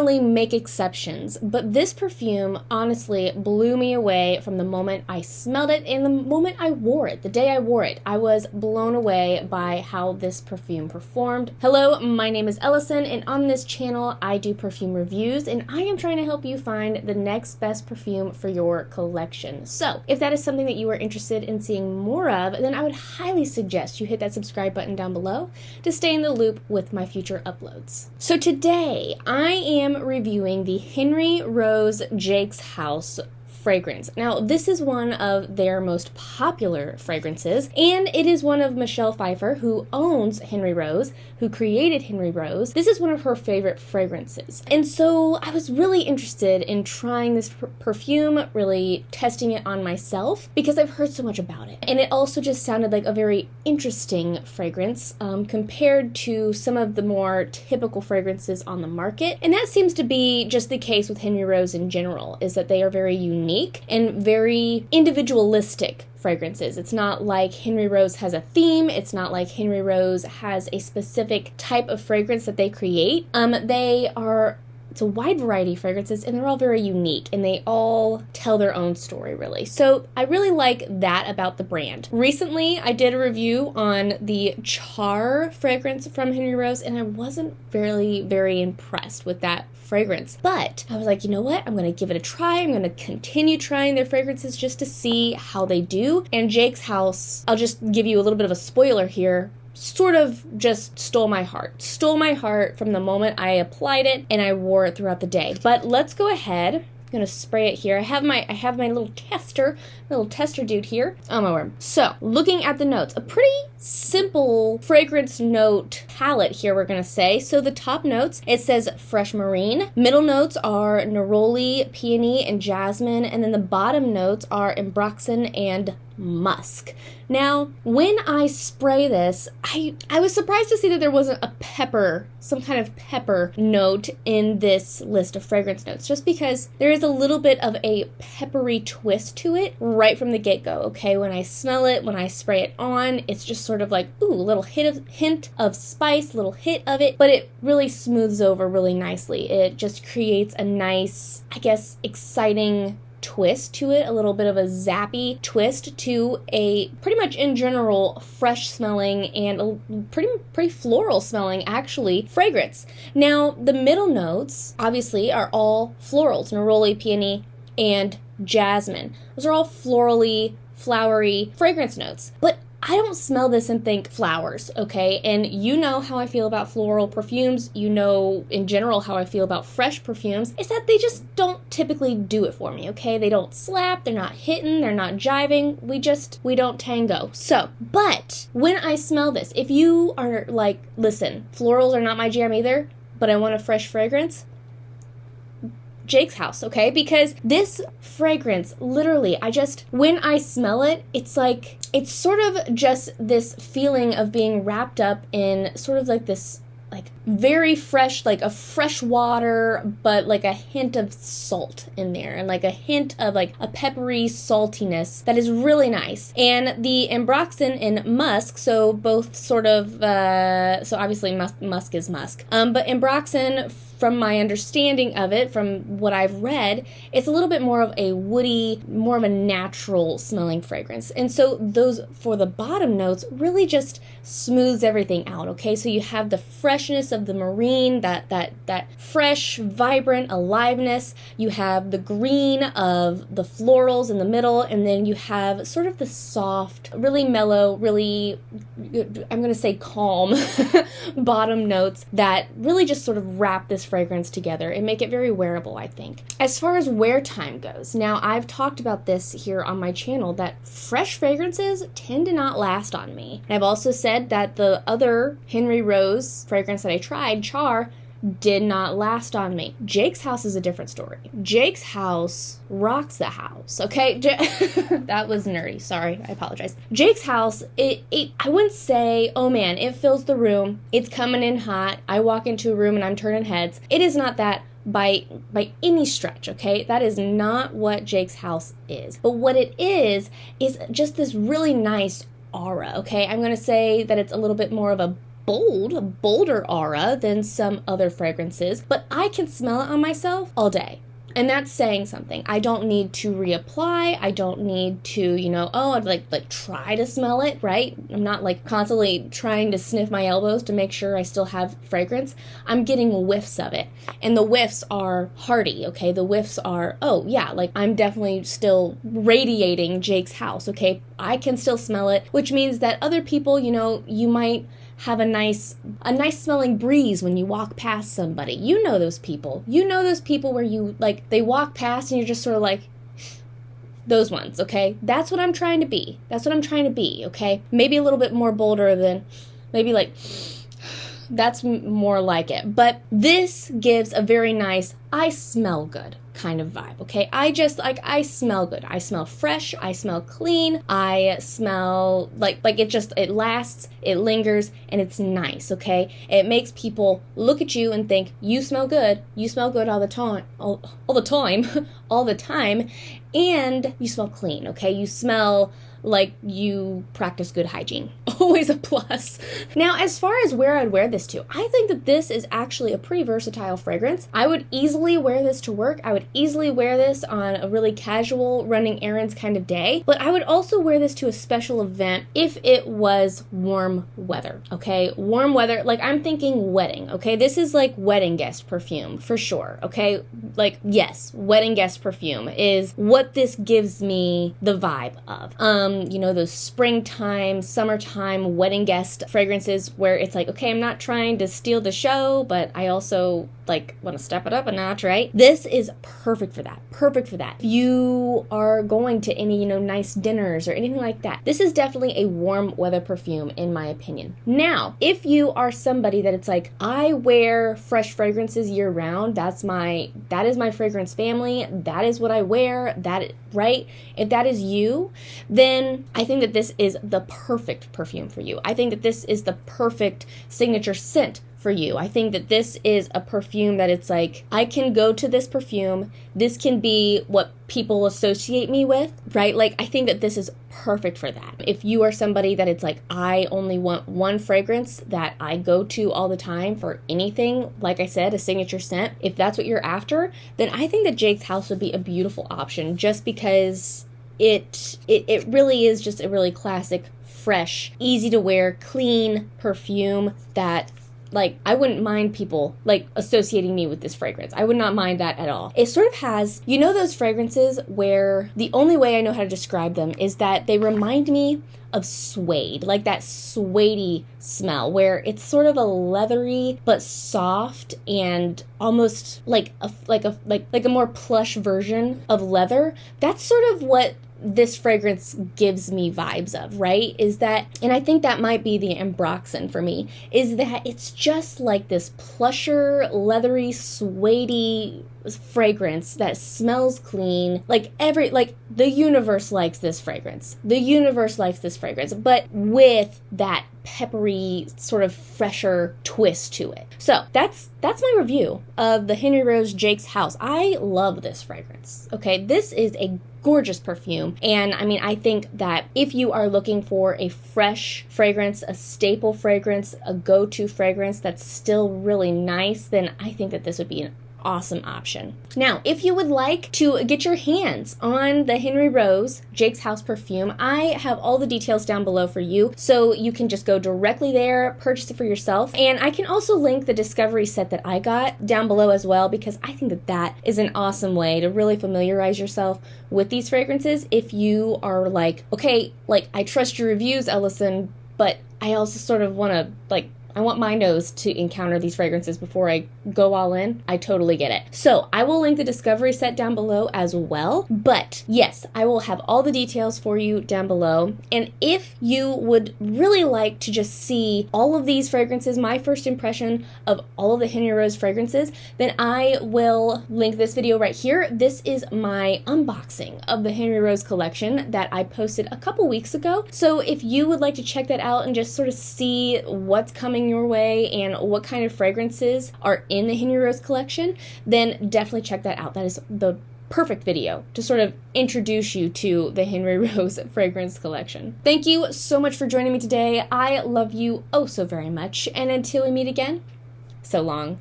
normally make exceptions, but this perfume honestly blew me away from the moment I smelled it and the moment I wore it. The day I wore it, I was blown away by how this perfume performed. Hello, my name is Ellison, and on this channel I do perfume reviews, and I am trying to help you find the next best perfume for your collection. So if that is something that you are interested in seeing more of, then I would highly suggest you hit that subscribe button down below to stay in the loop with my future uploads. So today I am reviewing the Henry Rose Jake's House fragrance. Now, this is one of their most popular fragrances, and it is one of Michelle Pfeiffer, who owns Henry Rose, who created Henry Rose. This is one of her favorite fragrances. And so I was really interested in trying this perfume, really testing it on myself, because I've heard so much about it. And it also just sounded like a very interesting fragrance compared to some of the more typical fragrances on the market. And that seems to be just the case with Henry Rose in general, is that they are very unique and very individualistic fragrances. It's not like Henry Rose has a theme. It's not like Henry Rose has a specific type of fragrance that they create. It's a wide variety of fragrances, and they're all very unique, and they all tell their own story, really. So I really like that about the brand. Recently, I did a review on the Char fragrance from Henry Rose, and I wasn't very impressed with that fragrance. But I was like, you know what? I'm going to give it a try. I'm going to continue trying their fragrances just to see how they do. And Jake's House, I'll just give you a little bit of a spoiler here, sort of just stole my heart. Stole my heart from the moment I applied it and I wore it throughout the day. But let's go ahead. I'm gonna spray it here. I have my little tester dude here on my arm. So, looking at the notes, a pretty simple fragrance note palette here, we're gonna say. So the top notes, it says fresh marine. Middle notes are neroli, peony, and jasmine, and then the bottom notes are ambroxan and musk. Now, when I spray this, I was surprised to see that there wasn't a pepper, some kind of pepper note in this list of fragrance notes, just because there is a little bit of a peppery twist to it right from the get-go, okay? When I smell it, when I spray it on, it's just sort of like, ooh, a little hint of spice, a little hit of it, but it really smooths over really nicely. It just creates a nice, I guess, exciting twist to it, a little bit of a zappy twist to a pretty much in general fresh smelling and a pretty floral smelling actually fragrance. Now the middle notes obviously are all florals, neroli, peony, and jasmine. Those are all florally, flowery fragrance notes. But I don't smell this and think flowers, okay? And you know how I feel about floral perfumes. You know, in general, how I feel about fresh perfumes, is that they just don't typically do it for me, okay? They don't slap, they're not hitting, they're not jiving. We don't tango. So, but when I smell this, if you are like, listen, florals are not my jam either, but I want a fresh fragrance, Jake's House, okay? Because this fragrance, literally, when I smell it, it's like, it's sort of just this feeling of being wrapped up in sort of like this, like very fresh, like a fresh water, but like a hint of salt in there, and like a hint of like a peppery saltiness that is really nice. And the ambroxan and musk, so both sort of, so obviously musk is musk, but ambroxan, from my understanding of it, from what I've read, it's a little bit more of a woody, more of a natural smelling fragrance. And so those, for the bottom notes, really just smooths everything out, okay? So you have the freshness of the marine, that fresh, vibrant aliveness. You have the green of the florals in the middle, and then you have sort of the soft, really mellow, really, I'm gonna say calm bottom notes that really just sort of wrap this fragrance together and make it very wearable, I think. As far as wear time goes, now I've talked about this here on my channel, that fresh fragrances tend to not last on me. And I've also said that the other Henry Rose fragrance that I tried, Char, did not last on me. Jake's House is a different story. Jake's House rocks the house, okay? That was nerdy. Sorry, I apologize. Jake's House, I wouldn't say, oh man, it fills the room. It's coming in hot. I walk into a room and I'm turning heads. It is not that by any stretch, okay? That is not what Jake's House is. But what it is just this really nice aura, okay? I'm going to say that it's a little bit more of a bolder aura than some other fragrances, but I can smell it on myself all day. And that's saying something. I don't need to reapply. I don't need to, I'd like try to smell it, right? I'm not like constantly trying to sniff my elbows to make sure I still have fragrance. I'm getting whiffs of it. And the whiffs are hearty, okay? The whiffs are, oh yeah, like I'm definitely still radiating Jake's house, okay? I can still smell it, which means that other people, you might have a nice smelling breeze when you walk past somebody. You know those people. You know those people where you, like, they walk past and you're just sort of like, those ones, okay? That's what I'm trying to be. That's what I'm trying to be, okay? Maybe a little bit more bolder than, maybe like, that's more like it. But this gives a very nice, I smell good kind of vibe, okay? I smell good. I smell fresh. I smell clean. I smell like it lasts, it lingers, and it's nice, okay? It makes people look at you and think, you smell good. You smell good all the time, all the time, all the time, and you smell clean, okay? You smell like you practice good hygiene. Always a plus. Now, as far as where I'd wear this to, I think that this is actually a pretty versatile fragrance. I would easily wear this to work. I would easily wear this on a really casual running errands kind of day, but I would also wear this to a special event if it was warm weather, okay? Warm weather, like I'm thinking wedding, okay? This is like wedding guest perfume for sure, okay? Like, yes, wedding guest perfume is what this gives me the vibe of. Those springtime, summertime wedding guest fragrances where it's like, okay, I'm not trying to steal the show, but I also like want to step it up a notch, right? This is perfect for that. Perfect for that. If you are going to any, nice dinners or anything like that, this is definitely a warm weather perfume in my opinion. Now, if you are somebody that it's like, I wear fresh fragrances year round, that is my fragrance family, that is what I wear, right? If that is you, then I think that this is the perfect perfume for you. I think that this is the perfect signature scent for you. I think that this is a perfume that it's like, I can go to this perfume. This can be what people associate me with, right? Like, I think that this is perfect for that. If you are somebody that it's like, I only want one fragrance that I go to all the time for anything, like I said, a signature scent, if that's what you're after, then I think that Jake's House would be a beautiful option just because it really is just a really classic, fresh, easy to wear, clean perfume that, like, I wouldn't mind people, like, associating me with this fragrance. I would not mind that at all. It sort of has, those fragrances where the only way I know how to describe them is that they remind me of suede, like that suede-y smell where it's sort of a leathery but soft and almost like a more plush version of leather. That's sort of what this fragrance gives me vibes of, right? Is that, and I think that might be the ambroxan for me, is that it's just like this plusher, leathery, suedey fragrance that smells clean. Like the universe likes this fragrance. The universe likes this fragrance, but with that peppery, sort of fresher twist to it. So that's my review of the Henry Rose Jake's House. I love this fragrance. Okay, this is a gorgeous perfume, and I think that if you are looking for a fresh fragrance, a staple fragrance, a go-to fragrance that's still really nice, then I think that this would be an awesome option. Now, if you would like to get your hands on the Henry Rose Jake's House perfume, I have all the details down below for you, so you can just go directly there, purchase it for yourself, and I can also link the discovery set that I got down below as well, because I think that that is an awesome way to really familiarize yourself with these fragrances if you are like, okay, like, I trust your reviews, Ellison, but I also sort of want to, I want my nose to encounter these fragrances before I go all in. I totally get it. So I will link the discovery set down below as well. But yes, I will have all the details for you down below. And if you would really like to just see all of these fragrances, my first impression of all of the Henry Rose fragrances, then I will link this video right here. This is my unboxing of the Henry Rose collection that I posted a couple weeks ago. So if you would like to check that out and just sort of see what's coming your way and what kind of fragrances are in the Henry Rose collection, then definitely check that out. That is the perfect video to sort of introduce you to the Henry Rose fragrance collection. Thank you so much for joining me today. I love you oh so very much, and until we meet again, so long.